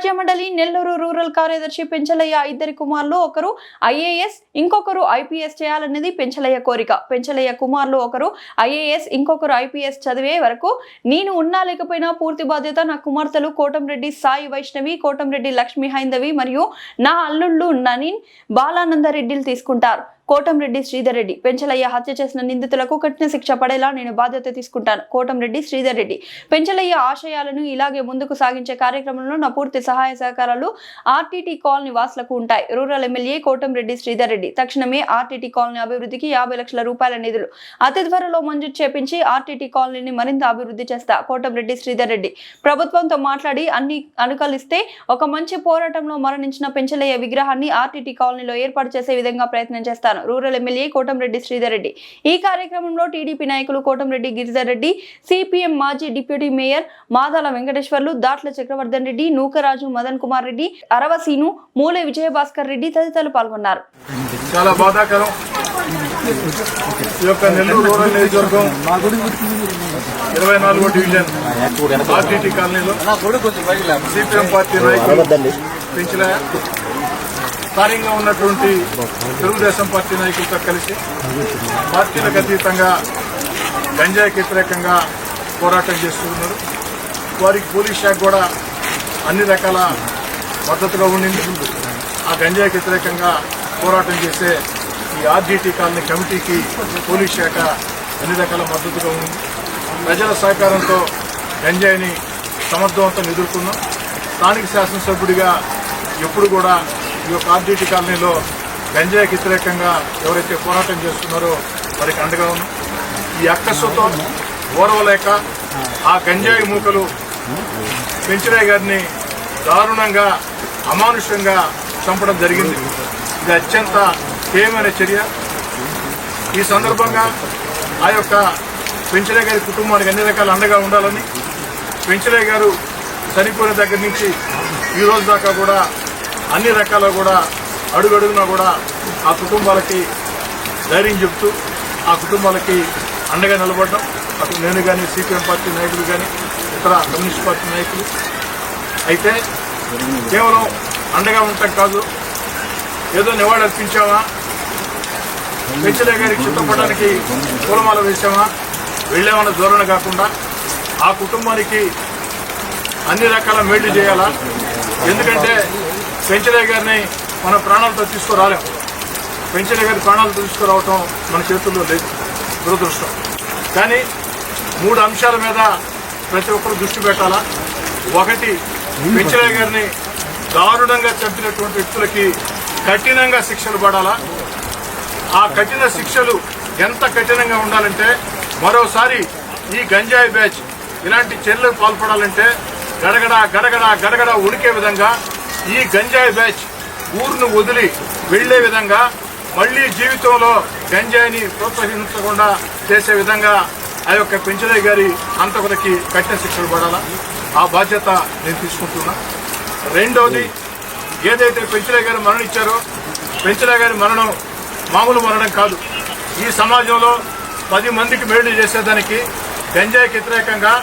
మధ్య మండలి నెల్లూరు రూరల్ కార్యదర్శి పెంచలయ్య ఇద్దరి కుమారులు ఒకరు ఐఏఎస్ ఇంకొకరు ఐపీఎస్ చేయాలనేది పెంచలయ్య కోరిక. పెంచలయ్య కుమారులు ఒకరు ఐఏఎస్ ఇంకొకరు ఐపీఎస్ చదివే వరకు నేను ఉన్నా లేకపోయినా పూర్తి బాధ్యత నా కుమార్తెలు కోటంరెడ్డి సాయి వైష్ణవి, కోటంరెడ్డి లక్ష్మీ హైందవి మరియు నా అల్లుళ్ళు ననీన్ బాలానందరెడ్డిలు తీసుకుంటారు. కోటంరెడ్డి శ్రీధర్ రెడ్డి పెంచలయ్య హత్య చేసిన నిందితులకు కఠిన శిక్ష పడేలా నేను బాధ్యత తీసుకుంటాను. కోటంరెడ్డి శ్రీధర్ రెడ్డి పెంచలయ్య ఆశయాలను ఇలాగే ముందుకు సాగించే కార్యక్రమంలో నా పూర్తి సహాయ సహకారాలు ఆర్టీటీ కాలనీ వాసులకు ఉంటాయి. రూరల్ ఎమ్మెల్యే కోటంరెడ్డి శ్రీధర్ రెడ్డి తక్షణమే ఆర్టీటీ కాలనీ అభివృద్ధికి 50 లక్షల రూపాయల నిధులు అతి త్వరలో మంజూరు చేపించి ఆర్టీటీ కాలనీని మరింత అభివృద్ధి చేస్తా. కోటంరెడ్డి శ్రీధర్ రెడ్డి ప్రభుత్వంతో మాట్లాడి అన్ని అనుకూలిస్తే ఒక మంచి పోరాటంలో మరణించిన పెంచలయ్య విగ్రహాన్ని ఆర్టీటీ కాలనీలో ఏర్పాటు చేసే విధంగా ప్రయత్నం చేస్తాను. Rural MLA Kotamreddy Sridhar Reddy. ఈ కార్యక్రమంలో టీడీపీ నాయకులు కోటంరెడ్డి గిరిధర్ రెడ్డి, సిపిఎం మాజీ డిప్యూటీ మేయర్ మాదాల వెంకటేశ్వర్లు, దాట్ల చక్రవర్ధన్ రెడ్డి, నూకరాజు మదన్ కుమార్ రెడ్డి, అరవసీను, మూలే విజయభాస్కర్ రెడ్డి తదితరులు పాల్గొన్నారు. చాలా బాధాకరం. ఈ యొక్క నెల్లూరు రూరల్ నియోజకవర్గం 24వ డివిజన్ ఆర్టీటీ కాలనీలో సిపిఎం పార్టీ నాయకులు పెంచలయ్య స్థానికంగా ఉన్నటువంటి తెలుగుదేశం పార్టీ నాయకులతో కలిసి పార్టీలకు అతీతంగా గంజాయికి వ్యతిరేకంగా పోరాటం చేస్తున్నారు. వారికి పోలీస్ శాఖ కూడా అన్ని రకాల మద్దతుగా ఉండింది. ఆ గంజాయికి వ్యతిరేకంగా పోరాటం చేసే ఈ ఆర్టీటీ కాలనీ కమిటీకి పోలీస్ శాఖ అన్ని రకాల మద్దతుగా ఉంది. ప్రజల సహకారంతో గంజాయిని సమర్థవంతంగా ఎదుర్కొన్నాం. స్థానిక శాసనసభ్యుడిగా ఎప్పుడు కూడా ఈ యొక్క ఆర్టీటీ కాలనీలో గంజాయికి వ్యతిరేకంగా ఎవరైతే పోరాటం చేస్తున్నారో వారికి అండగా ఉన్నాం. ఈ అక్కసుతో ఓర్వలేక ఆ గంజాయి మూకలు పెంచలయ్య గారిని దారుణంగా అమానుషంగా చంపడం జరిగింది. ఇది అత్యంత హేయమైన చర్య. ఈ సందర్భంగా ఆ యొక్క పెంచలయ్య గారి కుటుంబానికి అన్ని రకాల అండగా ఉండాలని, పెంచలయ్య గారు చనిపోయిన దగ్గర నుంచి ఈ రోజు దాకా కూడా అన్ని రకాల కూడా అడుగడుగునా కూడా ఆ కుటుంబాలకి ధైర్యం చెప్తూ ఆ కుటుంబాలకి అండగా నిలబడ్డాం. అటు నేను కానీ, సిపిఎం పార్టీ నాయకులు కానీ, ఇతర కమ్యూనిస్ట్ పార్టీ నాయకులు. అయితే కేవలం అండగా ఉండటం కాదు, ఏదో నివాళి అర్పించామా, పెంచలయ్య గారికి చిత్తపడడానికి పూలమాల వేసామా, వెళ్ళామన్న ధోరణ కాకుండా ఆ కుటుంబానికి అన్ని రకాల మేళ్లు చేయాలా. ఎందుకంటే పెంచలయ్య గారిని మన ప్రాణాలతో తీసుకురాలేం. పెంచలయ్య గారి ప్రాణాలతో తీసుకురావటం మన చేతుల్లో లేదు, దురదృష్టం. కానీ 3 అంశాల మీద ప్రతి ఒక్కరు దృష్టి పెట్టాలా. ఒకటి, పెంచలయ్య గారిని దారుణంగా చంపినటువంటి వ్యక్తులకి కఠినంగా శిక్షలు పడాలా. ఆ కఠిన శిక్షలు ఎంత కఠినంగా ఉండాలంటే, మరోసారి ఈ గంజాయి బ్యాచ్ ఇలాంటి చర్యలకు పాల్పడాలంటే గడగడ గడగడ గడగడ ఉడికే విధంగా ఈ గంజాయి బ్యాచ్ ఊరును వదిలి వెళ్లే విధంగా, మళ్లీ జీవితంలో గంజాయిని ప్రోత్సహించకుండా చేసే విధంగా ఆ యొక్క పెంచలయ్య గారి హంతకులకి కఠిన శిక్షలు పడాలా. ఆ బాధ్యత నేను తీసుకుంటున్నా. రెండవది, ఏదైతే పెంచలయ్య గారు మరణించారో, పెంచలయ్య గారి మరణం మామూలు మరణం కాదు. ఈ సమాజంలో 10 మందికి మేలు చేసేదానికి గంజాయికి వ్యతిరేకంగా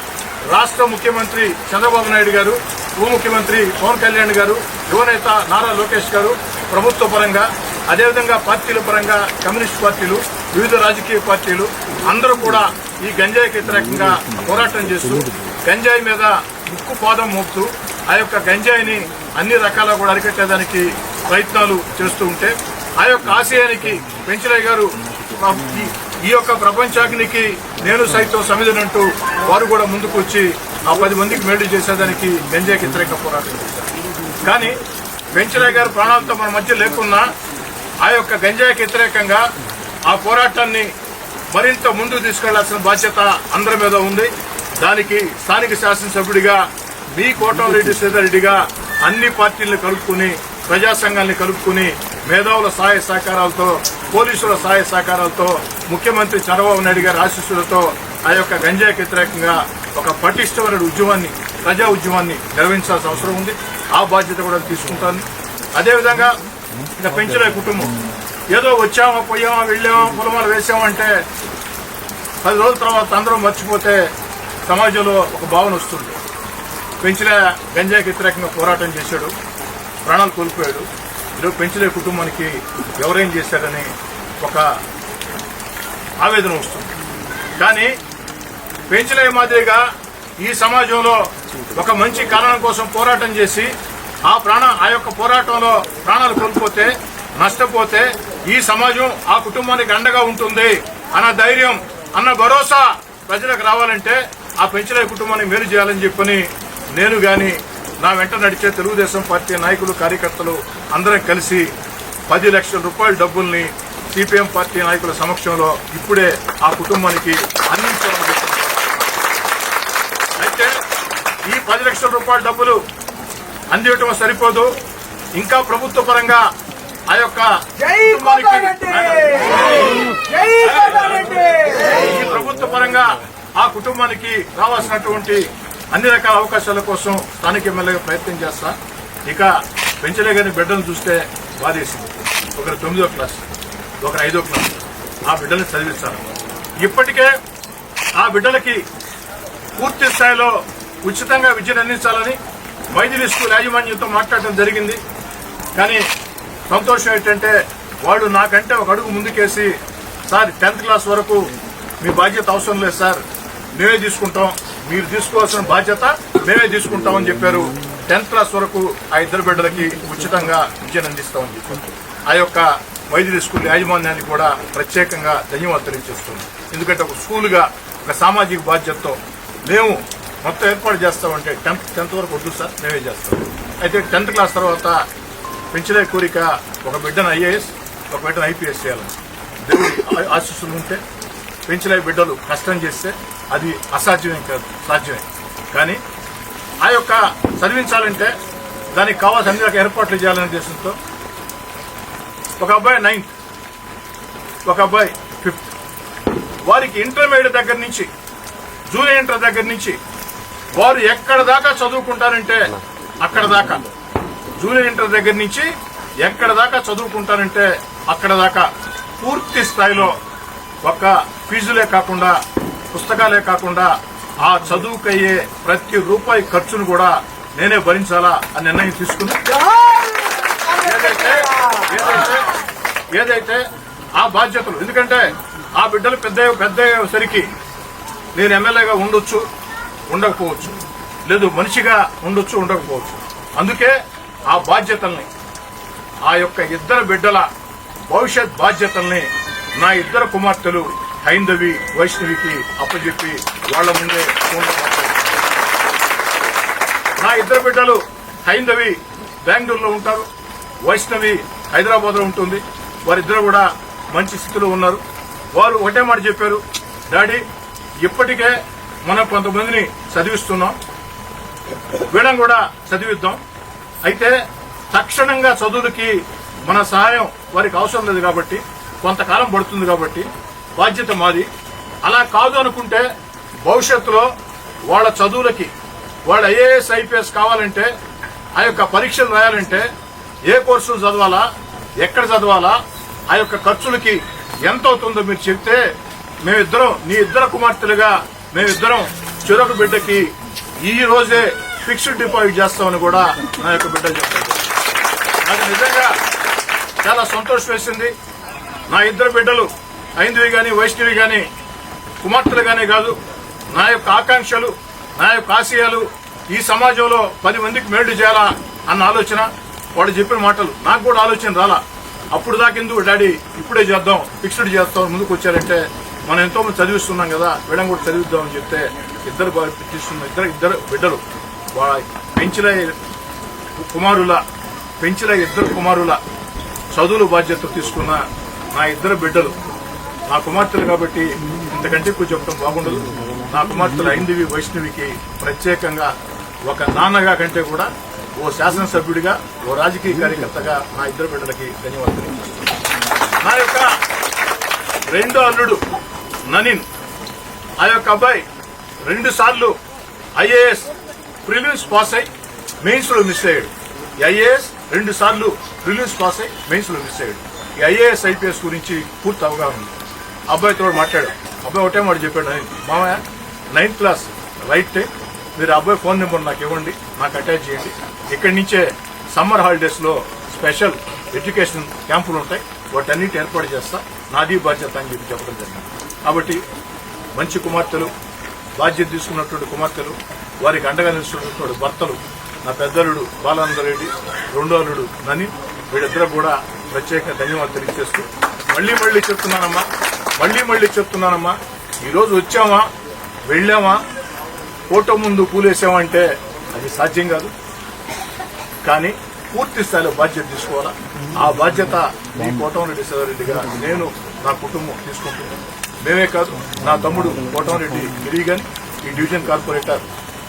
రాష్ట్ర ముఖ్యమంత్రి చంద్రబాబు నాయుడు గారు, ఉప ముఖ్యమంత్రి పవన్ కళ్యాణ్ గారు, యువనేత నారా లోకేష్ గారు ప్రభుత్వ పరంగా, అదేవిధంగా పార్టీల పరంగా కమ్యూనిస్ట్ పార్టీలు, వివిధ రాజకీయ పార్టీలు అందరూ కూడా ఈ గంజాయికి వ్యతిరేకంగా పోరాటం చేస్తూ గంజాయి మీద ముక్కు పాదం మోపుతూ ఆ యొక్క గంజాయిని అన్ని రకాల కూడా అరికట్టేదానికి ప్రయత్నాలు చేస్తూ ఉంటే, ఆ యొక్క ఆశయానికి పెంచలయ్య గారు ఈ యొక్క ప్రపంచాగ్నికి నేను సైతం సమిధనంటూ వారు కూడా ముందుకు వచ్చి ఆ 10 మందికి మేలు చేసేదానికి గంజాయికి వ్యతిరేక పోరాటం చేశారు. కానీ పెంచలయ్య గారు ప్రాణాలతో మన మధ్య లేకున్నా ఆ యొక్క గంజాయికి వ్యతిరేకంగా ఆ పోరాటాన్ని మరింత ముందుకు తీసుకెళ్లాల్సిన బాధ్యత అందరి మీద ఉంది. దానికి స్థానిక శాసనసభ్యుడిగా మీ కోటంరెడ్డి శ్రీధర్ రెడ్డిగా అన్ని పార్టీలను కలుపుకుని, ప్రజా సంఘాలను కలుపుకుని, మేధావుల సహాయ సహకారాలతో, పోలీసుల సహాయ సహకారాలతో, ముఖ్యమంత్రి చంద్రబాబు నాయుడు గారి ఆశీస్సులతో ఆ యొక్క గంజాయికి వ్యతిరేకంగా ఒక పటిష్టమైన ఉద్యమాన్ని, ప్రజా ఉద్యమాన్ని నిర్వహించాల్సిన అవసరం ఉంది. ఆ బాధ్యత కూడా తీసుకుంటాను. అదేవిధంగా ఇంకా పెంచలయ్య కుటుంబం ఏదో వచ్చామా, పోయామా, వెళ్ళామా, పొలమాలు వేసామంటే 10 రోజుల తర్వాత అందరం మర్చిపోతే సమాజంలో ఒక భావన వస్తుంది. పెంచలే గంజాయికి వ్యతిరేకంగా పోరాటం చేశాడు, ప్రాణాలు కోల్పోయాడు. ఈరోజు పెంచలే కుటుంబానికి ఎవరేం చేశారని ఒక ఆవేదన వస్తుంది. కానీ పెంచలే మాదిరిగా ఈ సమాజంలో ఒక మంచి కారణం కోసం పోరాటం చేసి ఆ యొక్క పోరాటంలో ప్రాణాలు కోల్పోతే, నష్టపోతే ఈ సమాజం ఆ కుటుంబానికి అండగా ఉంటుంది అన్న ధైర్యం, అన్న భరోసా ప్రజలకు రావాలంటే ఆ పెంచలే కుటుంబానికి మేలు చేయాలని చెప్పని నేను గాని నా వెంట నడిచే తెలుగుదేశం పార్టీ నాయకులు, కార్యకర్తలు అందరం కలిసి 10 లక్షల రూపాయల డబ్బుల్ని సిపిఎం పార్టీ నాయకుల సమక్షంలో ఇప్పుడే ఆ కుటుంబానికి అందించాలని చెప్పారు. అయితే ఈ 10 లక్షల రూపాయల డబ్బులు అందించడం సరిపోదు, ఇంకా ప్రభుత్వ పరంగా ఆ యొక్క ఈ ప్రభుత్వ పరంగా ఆ కుటుంబానికి రావాల్సినటువంటి అన్ని రకాల అవకాశాల కోసం స్థానిక ఎమ్మెల్యేగా ప్రయత్నం చేస్తా. ఇక పెంచలే గారి బిడ్డలను చూస్తే బాధేసింది. ఒకరు 9వ క్లాస్, ఒకరు 5వ క్లాస్. ఆ బిడ్డల్ని చదివిస్తారు. ఇప్పటికే ఆ బిడ్డలకి పూర్తి స్థాయిలో ఉచితంగా విద్యను అందించాలని మైథిలి స్కూల్ యాజమాన్యంతో మాట్లాడటం జరిగింది. కానీ సంతోషం ఏంటంటే వాడు నాకంటే ఒక అడుగు ముందుకేసి, సార్ 10th క్లాస్ వరకు మీ బాధ్యత అవసరం లేదు సార్, మేమే తీసుకుంటాం, మీరు తీసుకోవాల్సిన బాధ్యత మేమే తీసుకుంటామని చెప్పారు. 10th క్లాస్ వరకు ఆ ఇద్దరు బిడ్డలకి ఉచితంగా విద్యను అందిస్తామని చెప్పారు. ఆ యొక్క మైథిలి స్కూల్ యాజమాన్యానికి కూడా ప్రత్యేకంగా ధన్యవాదాలు తెలియజేస్తున్నాం. ఎందుకంటే ఒక స్కూల్గా ఒక సామాజిక బాధ్యతతో మేము మొత్తం ఏర్పాటు చేస్తామంటే 10th వరకు వద్దు సార్, మేమే చేస్తాం. అయితే 10th క్లాస్ తర్వాత పెంచలే కోరిక ఒక బిడ్డను ఐఏఎస్, ఒక బిడ్డను ఐపీఎస్ చేయాలని దేవుడి ఆశీస్సులు ఉంటే పెంచలే బిడ్డలు కష్టం చేస్తే అది అసాధ్యమే కాదు, సాధ్యమే. కానీ ఆ యొక్క చదివించాలంటే దానికి కావాల్సిన అన్ని రకాల ఏర్పాట్లు చేయాలనే ఉద్దేశంతో ఒక అబ్బాయి 9th, ఒక అబ్బాయి 5th. వారికి ఇంటర్మీడియట్ దగ్గర నుంచి జూనియర్ ఇంటర్ దగ్గర నుంచి వారు ఎక్కడ దాకా చదువుకుంటారంటే అక్కడ దాకా, జూనియర్ ఇంటర్ దగ్గర నుంచి ఎక్కడ దాకా చదువుకుంటారంటే అక్కడ దాకా పూర్తి స్థాయిలో ఒక ఫీజులే కాకుండా, పుస్తకాలే కాకుండా ఆ చదువుకయ్యే ప్రతి రూపాయి ఖర్చును కూడా నేనే భరించాలా అని నిర్ణయం తీసుకుని ఏదైతే ఆ బాధ్యతలు, ఎందుకంటే ఆ బిడ్డలు పెద్ద సరికి నేను ఎమ్మెల్యేగా ఉండొచ్చు, ఉండకపోవచ్చు, లేదు మనిషిగా ఉండొచ్చు, ఉండకపోవచ్చు. అందుకే ఆ బాధ్యతల్ని, ఆ యొక్క ఇద్దరు బిడ్డల భవిష్యత్ బాధ్యతల్ని నా ఇద్దరు కుమార్తెలు హైందవి, వైష్ణవికి అప్పచెప్పి వాళ్ల ముందే నా ఇద్దరు బిడ్డలు హైందవి బెంగళూరులో ఉంటారు, వైష్ణవి హైదరాబాద్ లో ఉంటుంది. వారిద్దరు కూడా మంచి స్థితిలో ఉన్నారు. వారు ఒకటే మాట చెప్పారు, డాడీ ఇప్పటికే మనం కొంతమందిని చదివిస్తున్నాం, వీళ్ళని కూడా చదివిద్దాం. అయితే తక్షణంగా చదువులకి మన సహాయం వారికి అవసరం లేదు కాబట్టి, కొంతకాలం పడుతుంది కాబట్టి బాధ్యత మాది. అలా కాదు అనుకుంటే భవిష్యత్తులో వాళ్ళ చదువులకి, వాళ్ళ ఐఏఎస్ ఐపీఎస్ కావాలంటే, ఆ యొక్క పరీక్షలు రాయాలంటే ఏ కోర్సులు చదవాలా, ఎక్కడ చదవాలా, ఆ యొక్క ఖర్చులకి ఎంత అవుతుందో మీరు చెప్తే మేమిద్దరం, నీ ఇద్దరు కుమార్తెలుగా మేమిద్దరం చెరొక బిడ్డకి ఈ రోజే ఫిక్స్డ్ డిపాజిట్ చేస్తామని కూడా నా యొక్క బిడ్డలు చెప్పారు. నాకు నిజంగా చాలా సంతోషం వేసింది. నా ఇద్దరు బిడ్డలు హైందవి గాని, వైష్ణవి గాని, కుమార్తెలు గానే కాదు, నా యొక్క ఆకాంక్షలు, నా యొక్క ఆశయాలు ఈ సమాజంలో 10 మందికి మేలు చేయాలా అన్న ఆలోచన, వాడు చెప్పిన మాటలు నాకు కూడా ఆలోచన రాలా. అప్పుడు దాకెందుకు డాడీ ఇప్పుడే చేద్దాం, ఫిక్స్డ్ చేస్తాం ముందుకు వచ్చారంటే, మనం ఎంతో మంది చదివిస్తున్నాం కదా, వీళ్ళని కూడా చదివిద్దామని చెప్తే ఇద్దరు బిడ్డలు పెంచలే ఇద్దరు కుమారుల చదువుల బాధ్యత తీసుకున్న నా ఇద్దరు బిడ్డలు నా కుమార్తెలు కాబట్టి ఇంతకంటే ఎక్కువ చెప్పడం బాగుండదు. నా కుమార్తెలు హైందవి, వైష్ణవికి ప్రత్యేకంగా ఒక నాన్నగా కంటే కూడా ఓ శాసనసభ్యుడిగా, ఓ రాజకీయ కార్యకర్తగా నా ఇద్దరు బిడ్డలకి ధన్యవాదాలు. నా యొక్క రెండో అల్లుడు ననీన్, ఆ యొక్క అబ్బాయి 2 సార్లు ఐఏఎస్ ప్రిలిమ్స్ పాస్ అయి మెయిన్స్ లో మిస్ అయ్యాడు. ఐఏఎస్ 2 సార్లు ప్రిలిమ్స్ పాస్ అయి మెయిన్స్ లో మిస్ అయ్యాడు. ఈ ఐఏఎస్ ఐపీఎస్ గురించి పూర్తి అవగాహన ఉంది. అబ్బాయితో మాట్లాడాడు. అబ్బాయి ఒకటే మాట చెప్పాడు, మామయ్య 9th క్లాస్ రైట్ టైం, మీరు అబ్బాయి ఫోన్ నెంబర్ నాకు ఇవ్వండి, నాకు అటాచ్ చేయండి. ఇక్కడి నుంచే సమ్మర్ హాలిడేస్లో స్పెషల్ ఎడ్యుకేషన్ క్యాంపులు ఉంటాయి, వాటన్నిటి ఏర్పాటు చేస్తా, నాది బాధ్యత అని చెప్పి చెప్పడం జరిగింది. కాబట్టి మంచి కుమార్తెలు, బాధ్యత తీసుకున్నటువంటి కుమార్తెలు, వారికి అండగా నిలుస్తున్నటువంటి భర్తలు, నా పెద్దలుడు బాలానందరెడ్డి, రెండో అల్లుడు నని, వీళ్ళిద్దరూ కూడా ప్రత్యేక ధన్యవాదాలు తెలియజేస్తూ మళ్ళీ చెప్తున్నానమ్మా, ఈరోజు వచ్చామా, వెళ్ళామా, ఫోటో ముందు పూలేసామంటే అది సాధ్యం కాదు. కానీ పూర్తి స్థాయిలో బాధ్యత తీసుకోవాలా. ఆ బాధ్యత మీ కోటంరెడ్డి సదారెడ్డిగా నేను, నా కుటుంబం తీసుకుంటున్నాను. మేమే కాదు, నా తమ్ముడు కోటంరెడ్డి గిరి గాని, ఈ డివిజన్ కార్పొరేటర్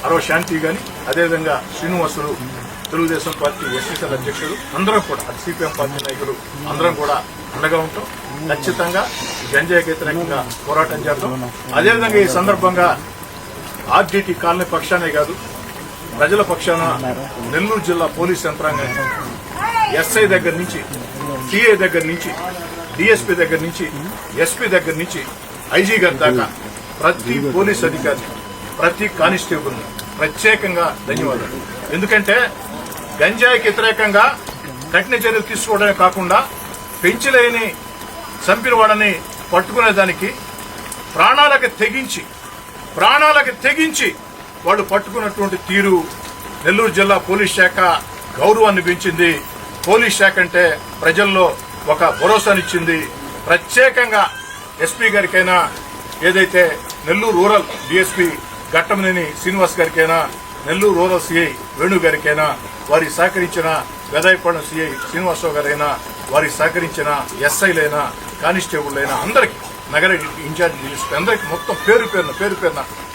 అరవ శాంతి గాని, అదేవిధంగా శ్రీనివాసులు, తెలుగుదేశం పార్టీ ఎస్సీసీఎల్ అధ్యక్షుడు, అందరం కూడా సిపిఎం పార్టీ నాయకులు అందరం కూడా అండగా ఉంటాం. ఖచ్చితంగా గంజాయికి వ్యతిరేకంగా పోరాటం చేద్దాం. అదేవిధంగా ఈ సందర్భంగా ఆర్డీటీ కాలనీ పక్షానే కాదు, ప్రజల పక్షాన నెల్లూరు జిల్లా పోలీస్ యంత్రాంగాన్ని ఎస్ఐ దగ్గర నుంచి, సిఐ దగ్గర నుంచి, డిఎస్పీ దగ్గర నుంచి, ఎస్పీ దగ్గర నుంచి, ఐజీ గారి దాకా ప్రతి పోలీస్ అధికారి, ప్రతి కానిస్టేబుల్ ప్రత్యేకంగా ధన్యవాదాలు. ఎందుకంటే గంజాయికి వ్యతిరేకంగా కఠిన చర్యలు తీసుకోవడమే కాకుండా పెంచలేని చంపిన వాడని పట్టుకునేదానికి ప్రాణాలకు తెగించి వాళ్ళు పట్టుకున్నటువంటి తీరు నెల్లూరు జిల్లా పోలీస్ శాఖ గౌరవాన్ని పెంచింది. పోలీస్ శాఖ అంటే ప్రజల్లో ఒక భరోసానిచ్చింది. ప్రత్యేకంగా ఎస్పీ గారికైనా, ఏదైతే నెల్లూరు రూరల్ డీఎస్పీ ఘట్టమనేని శ్రీనివాస్ గారికైనా, నెల్లూరు రూరల్ సిఐ వేణు గారికైనా, వారికి సహకరించిన గదాయపాలెం సిఐ శ్రీనివాసరావు గారైనా, వారికి సహకరించిన ఎస్ఐలైనా, కానిస్టేబుల్లైనా, అందరికీ, నగర ఇన్ఛార్జ్ డీఎస్పీ అందరికీ మొత్తం పేరు పేరున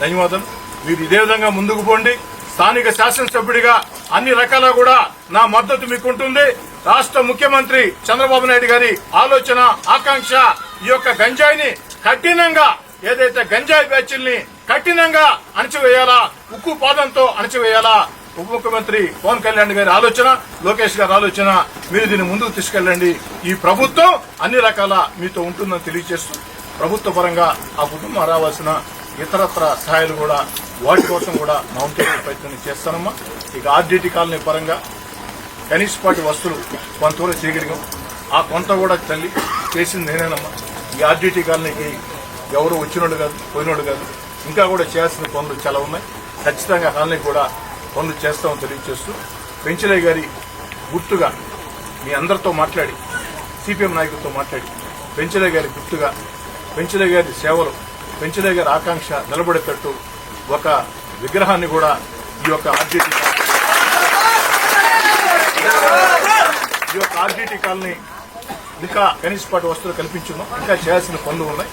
ధన్యవాదాలు. మీరు ఇదే విధంగా ముందుకు పోండి. స్థానిక శాసనసభ్యుడిగా అన్ని రకాల కూడా నా మద్దతు మీకుంటుంది. రాష్ట్ర ముఖ్యమంత్రి చంద్రబాబు నాయుడు గారి ఆలోచన, ఆకాంక్ష ఈ యొక్క గంజాయిని కఠినంగా, ఏదైతే గంజాయి బ్యాచ్ల్ని కఠినంగా అణచివేయాలా, ఉక్కు పాదంతో అణచివేయాలా, ఉప ముఖ్యమంత్రి పవన్ కళ్యాణ్ గారి ఆలోచన, లోకేష్ గారి ఆలోచన. మీరు దీన్ని ముందుకు తీసుకెళ్లండి. ఈ ప్రభుత్వం అన్ని రకాల మీతో ఉంటుందని తెలియజేస్తూ, ప్రభుత్వ పరంగా ఆ కుటుంబం రావాల్సిన ఇతరత్ర సహాయాలు కూడా, వాటి కోసం కూడా నా వంతు ప్రయత్నం చేస్తానమ్మా. ఇక ఆర్డీటీ కాలనీ పరంగా కనీసపాటి వస్తువులు కొంతవరకు చేయగలిగాం. ఆ కొంత కూడా తల్లి చేసింది నేనేనమ్మా. ఈ ఆర్డీటీ కాలనీకి ఎవరు వచ్చినోడు కాదు, పోయినోడు కాదు, ఇంకా కూడా చేయాల్సిన పనులు చాలా ఉన్నాయి. ఖచ్చితంగా కాలనీ కూడా పనులు చేస్తామని తెలియజేస్తూ, పెంచలయ్య గారి గుర్తుగా మీ అందరితో మాట్లాడి, సిపిఎం నాయకులతో మాట్లాడి, పెంచలయ్య గారి గుర్తుగా, పెంచలయ్య గారి సేవలు, పెంచలయ్య గారి ఆకాంక్ష నిలబడేటట్టు ఒక విగ్రహాన్ని కూడా ఈ యొక్క ఆర్డీటీ కాలనీ ఇంకా కనీసపాటి వస్తువులు కల్పించున్నాం. ఇంకా చేయాల్సిన పనులు ఉన్నాయి.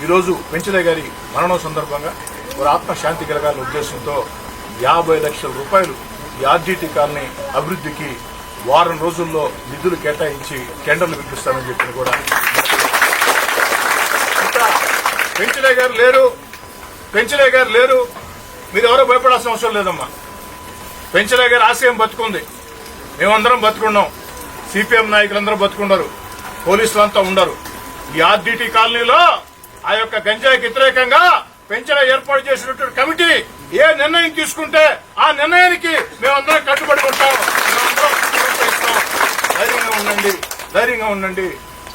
ఈరోజు పెంచలయ్య గారి మరణం సందర్భంగా వారి ఆత్మశాంతి కలగాలనే ఉద్దేశంతో 50 లక్షల రూపాయలు ఈ ఆర్డీటీ కాలనీ అభివృద్ధికి వారం రోజుల్లో నిధులు కేటాయించి టెండర్లు పిలిపిస్తామని చెప్పిన కూడా. ఇంకా పెంచలయ్య గారు లేరు, మీరు ఎవరో భయపడాల్సిన అవసరం లేదమ్మా. పెంచలయ్య గారి ఆశయం బతుకుంది, మేమందరం బతుకున్నాం, సిపిఎం నాయకులందరూ బతుకున్నారు, పోలీసులంతా ఉండరు. ఈ ఆర్డీటీ కాలనీలో ఆ యొక్క గంజాయికి వ్యతిరేకంగా పెంచలయ్య ఏర్పాటు చేసినటువంటి కమిటీ ఏ నిర్ణయం తీసుకుంటే ఆ నిర్ణయానికి మేమందరం కట్టుబడి ఉంటాం. ధైర్యంగా ఉండండి.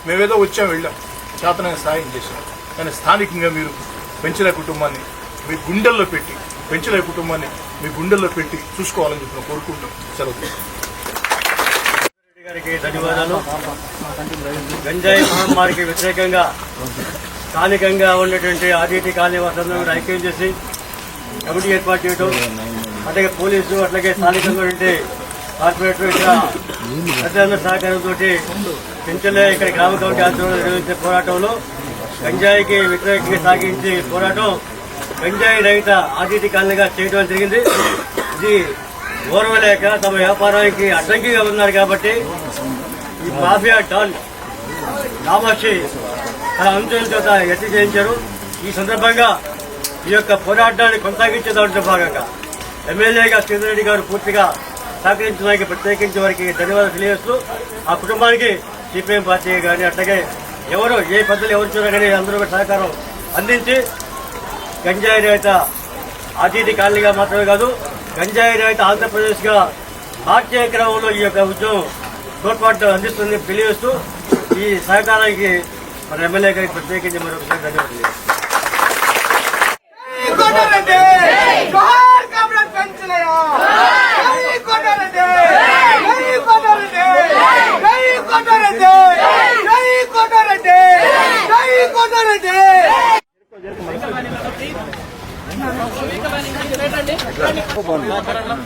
మేమేదో వచ్చాం, వెళ్ళాం, చేతనైన సాయం చేశాం. కానీ స్థానికంగా మీరు పెంచలయ్య కుటుంబాన్ని మీ గుండెల్లో పెట్టి, పెంచలయ్య కుటుంబాన్ని మీ గుండెల్లో పెట్టి చూసుకోవాలని చెప్పి కోరుకుంటాం. సెలవు. గారికి ధన్యవాదాలు. గంజాయి మహమ్మారికి వ్యతిరేకంగా స్థానికంగా ఉన్నటువంటి ఆర్డీటీ కాలనీ వారందరూ కూడా ఐక్యం చేసి కమిటీ ఏర్పాటు చేయడం, అట్లాగే పోలీసు, అట్లాగే స్థానికంగా ఉంటే కార్పొరేటర్, ఇక్కడ ప్రజలందరూ సహకారంతో పెంచలయ్య ఇక్కడ గ్రామ కమిటీ ఆధ్వర్యంలో నిర్వహించే పోరాటంలో గంజాయికి వ్యతిరేకంగా సాగించే పోరాటం గంజాయి రహిత ఆర్డీటీ కాలనీగా చేయడం జరిగింది. ఇది ఓర్వలేక తమ వ్యాపారానికి అడ్డంకిగా ఉన్నారు కాబట్టి ఈ మాఫియా డాన్ నామాషి తన అంశాల చేత ఎత్తి చేయించారు. ఈ సందర్భంగా ఈ యొక్క పోరాటాన్ని కొనసాగించే దాంట్లో భాగంగా ఎమ్మెల్యేగా శ్రీధర్ గారు పూర్తిగా సహకరించడానికి ప్రత్యేకించి వారికి ధన్యవాదాలు తెలియజేస్తూ, ఆ కుటుంబానికి సిపిఎం పార్టీ కానీ అట్లాగే ఎవరు ఏ పద్ధతులు ఎవరు చూడగానే అందరూ సహకారం అందించి గంజాయి రహిత ఆర్టీటీ కాలనీగా మాత్రమే కాదు గంజాయి రహిత ఆంధ్రప్రదేశ్గా మార్చే క్రమంలో ఈ యొక్క ఉద్యమం తోడ్పాటు అందిస్తుంది తెలియజేస్తూ ఈ సహకారానికి మన ఎమ్మెల్యే గారికి ప్రత్యేకించి మరొకసారి ధన్యవాదాలు.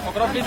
ఒకరోజు